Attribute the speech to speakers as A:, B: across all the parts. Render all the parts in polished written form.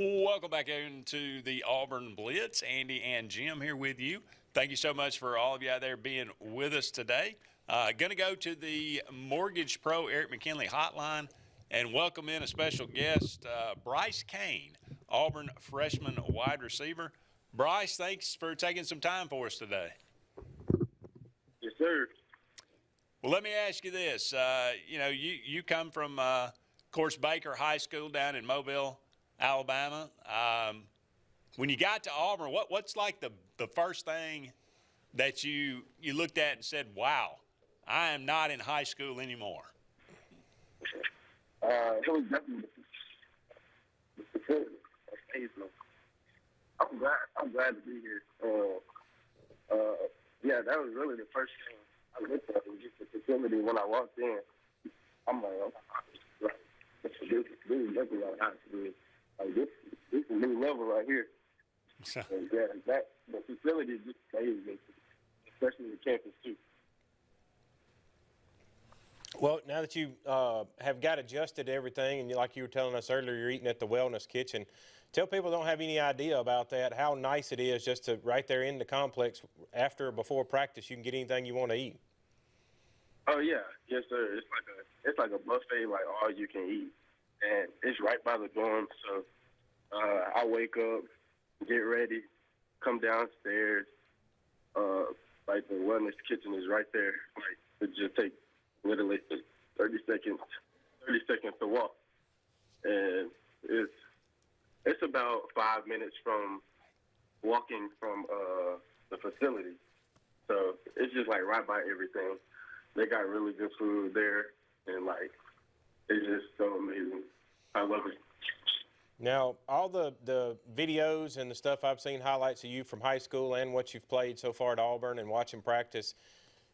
A: Welcome back into the Auburn Blitz. Andy and Jim here with you. Thank you so much for all of you out there being with us today. Going to go to the Mortgage Pro Eric McKinley hotline and welcome in a special guest, Bryce Cain, Auburn freshman wide receiver. Bryce, thanks for taking some time for us today.
B: Yes, sir.
A: Well, let me ask you this. You come from, of course, Baker High School down in Mobile, Alabama. When you got to Auburn, what's like the first thing that you looked at and said, wow, I am not in high school anymore?
B: It was definitely the facility. I'm glad to be here. Yeah, that was really the first thing I looked at, was just the facility. When I walked in, I'm like, oh, like, this is definitely like high school. Like, this is a new level right here. And yeah, the facility just amazed me, especially the campus too.
C: Well, now that you have got adjusted to everything, and like you were telling us earlier, you're eating at the Wellness Kitchen. Tell people who don't have any idea about that, how nice it is just to right there in the complex after or before practice, you can get anything you want to eat.
B: Oh yeah, yes sir. It's like a buffet, like all you can eat, and it's right by the dorm. So I wake up, get ready, come downstairs. Like the Wellness Kitchen is right there. Like it just takes literally 30 seconds to walk, and it's about 5 minutes from walking from the facility. So it's just like right by everything. They got really good food there, and like it's just so amazing. I love it.
C: Now, all the videos and the stuff I've seen, highlights of you from high school and what you've played so far at Auburn and watching practice,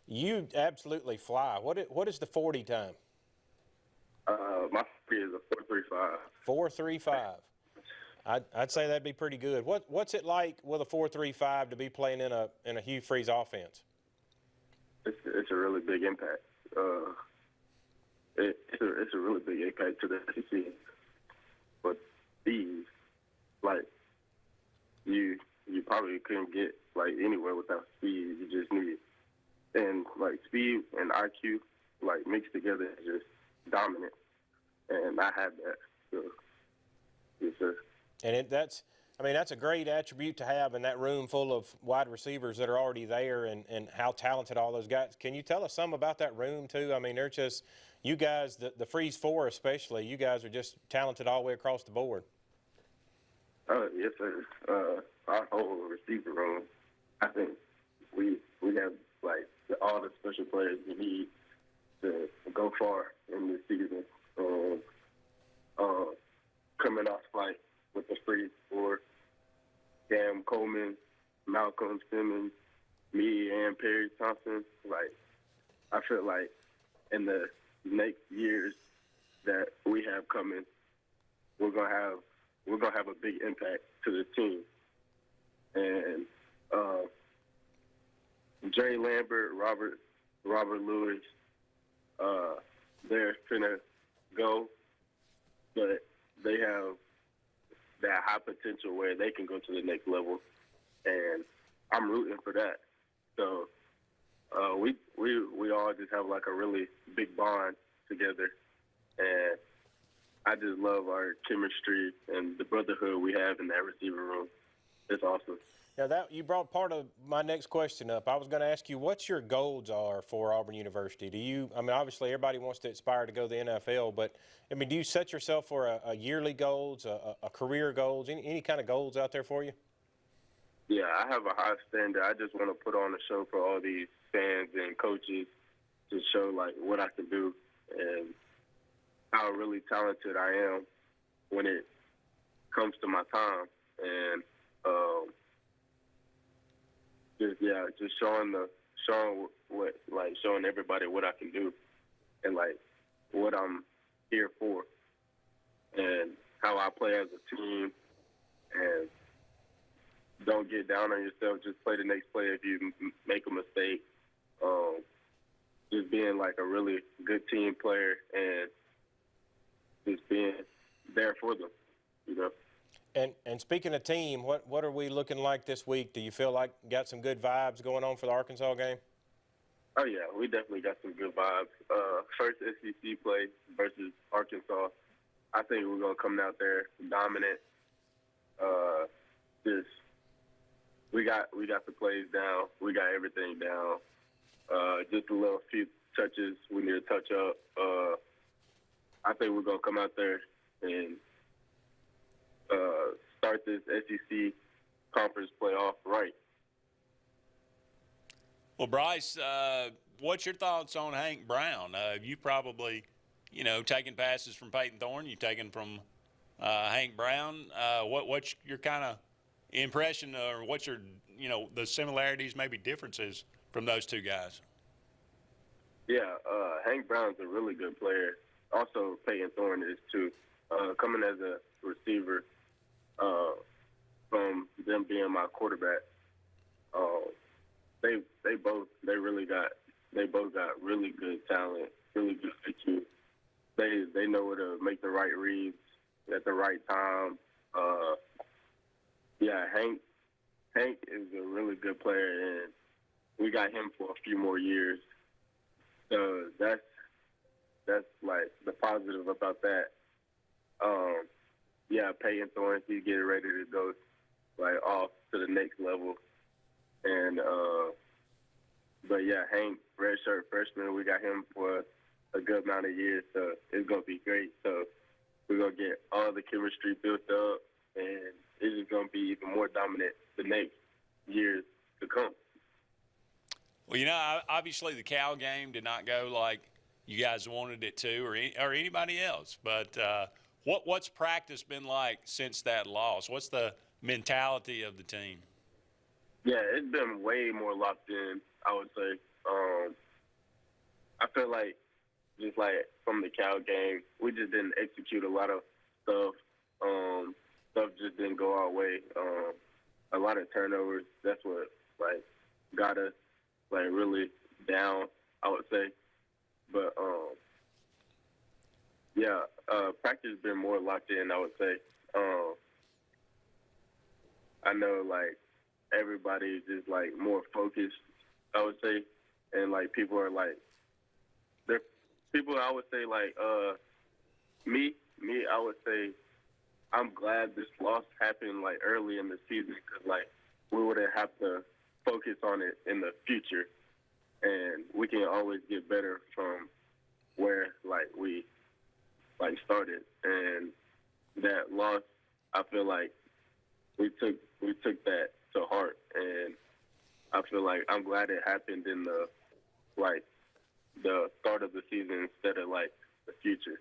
C: you absolutely fly. What is the 40 time?
B: My 40 is a 4.35.
C: 4.35. I'd say that'd be pretty good. What's it like with a 4.35 to be playing in a Hugh Freeze offense?
B: It's a really big impact. It's a really big impact to the SEC. But speed, like you probably couldn't get like anywhere without speed. You just need it. And like speed and IQ, like mixed together, is just dominant. And I had that. So, yes, sir.
C: And that's a great attribute to have in that room full of wide receivers that are already there, and how talented all those guys. Can you tell us some about that room too? I mean, they're just, you guys, the Freeze 4 especially, you guys are just talented all the way across the board.
B: Yes, sir. Our whole receiver room, I think we have like all the special players we need to go far in this season. Coming off like with the Freeze 4, Cam Coleman, Malcolm Simmons, me, and Perry Thompson. Like, I feel like in the next years that we have coming, we're gonna have a big impact to the team. And Jay Lambert, Robert Lewis, they're finna go, but they have that high potential where they can go to the next level, and I'm rooting for that. So we all just have like a really big bond together, and I just love our chemistry and the brotherhood we have in that receiver room. It's awesome.
C: Now that you brought part of my next question up. I was going to ask you what your goals are for Auburn University. Obviously everybody wants to aspire to go to the NFL, but do you set yourself for a yearly goals, a career goals, any kind of goals out there for you?
B: Yeah, I have a high standard. I just want to put on a show for all these fans and coaches to show like what I can do and how really talented I am when it comes to my time. And just showing everybody what I can do and like what I'm here for and how I play as a team, and don't get down on yourself. Just play the next play if you make a mistake. Just being like a really good team player and just being there for them,
C: And speaking of team, what are we looking like this week? Do you feel like got some good vibes going on for the Arkansas game?
B: Oh, yeah, we definitely got some good vibes. First SEC play versus Arkansas. I think we're going to come out there dominant. We got the plays down. We got everything down. Just a little few touches we need to touch up. I think we're going to come out there and start this SEC conference playoff right.
A: Well, Bryce, what's your thoughts on Hank Brown? You probably, taking passes from Peyton Thorne. You taken from Hank Brown. What's your kind of impression, or what's your, the similarities, maybe differences from those two guys?
B: Yeah, Hank Brown's a really good player. Also, Peyton Thorne is too. Coming as a receiver, from them being my quarterback, they both got really good talent, really good IQ. They know where to make the right reads at the right time. Yeah, Hank is a really good player, and we got him for a few more years. So that's like the positive about that. Yeah, Peyton Thorne, he's getting ready to go like off to the next level. And but yeah, Hank, redshirt freshman, we got him for a good amount of years, so it's gonna be great. So we're gonna get all the chemistry built up, and it's just gonna be even more dominant the next years to come.
A: Well, obviously the Cal game did not go like you guys wanted it to, or anybody else. But what's practice been like since that loss? What's the mentality of the team?
B: Yeah, it's been way more locked in, I would say. I feel like just like from the Cal game, we just didn't execute a lot of stuff. Stuff just didn't go our way. A lot of turnovers. That's what like got us like really down, I would say. But yeah, practice has been more locked in, I would say. I know like everybody's just like more focused, I would say, and like people are like, they're people. I would say like me. I would say I'm glad this loss happened like early in the season, because like we wouldn't have to focus on it in the future, and we can always get better from where like we like started. And that loss, I feel like we took that to heart, and I feel like I'm glad it happened in the start of the season instead of like the future.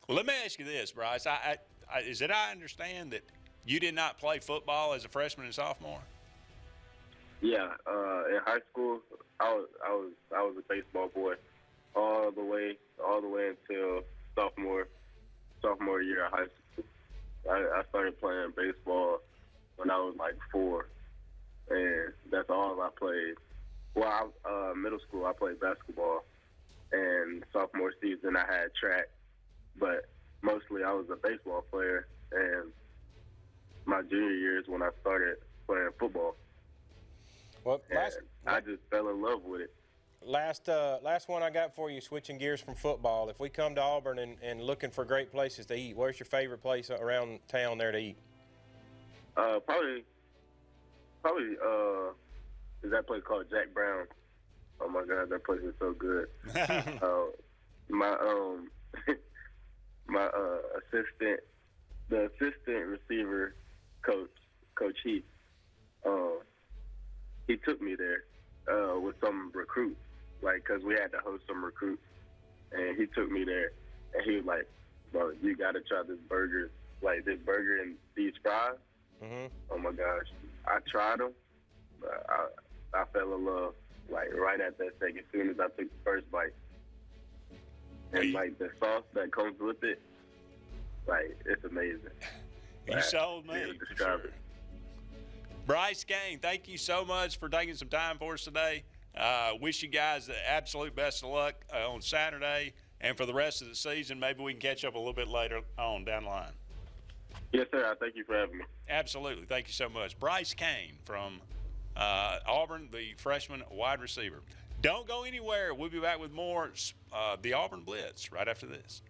A: Well, let me ask you this, Bryce. I understand that you did not play football as a freshman and sophomore?
B: Yeah, in high school, I was a baseball boy all the way until sophomore year of high school. I started playing baseball when I was like 4, and that's all I played. Well, middle school I played basketball, and sophomore season I had track, but mostly I was a baseball player. And my junior year is when I started playing football.
C: Well,
B: I just fell in love with it.
C: Last one I got for you, switching gears from football. If we come to Auburn and looking for great places to eat, where's your favorite place around town there to eat?
B: Probably is that place called Jack Brown. Oh my God, that place is so good. My assistant, the assistant receiver Coach Heath, he took me there with some recruits, like, because we had to host some recruits, and he took me there, and he was like, "Bro, you got to try this burger, like this burger and these fries."
C: Mm-hmm.
B: Oh my gosh, I tried them, but I fell in love like right at that second, as soon as I took the first bite. And like the sauce that comes with it, like it's amazing.
A: You sold me. For sure. Bryce Cain, thank you so much for taking some time for us today. Wish you guys the absolute best of luck on Saturday, and for the rest of the season. Maybe we can catch up a little bit later on down the line.
B: Yes, sir. I thank you for having me.
A: Absolutely. Thank you so much. Bryce Cain from Auburn, the freshman wide receiver. Don't go anywhere. We'll be back with more the Auburn Blitz right after this.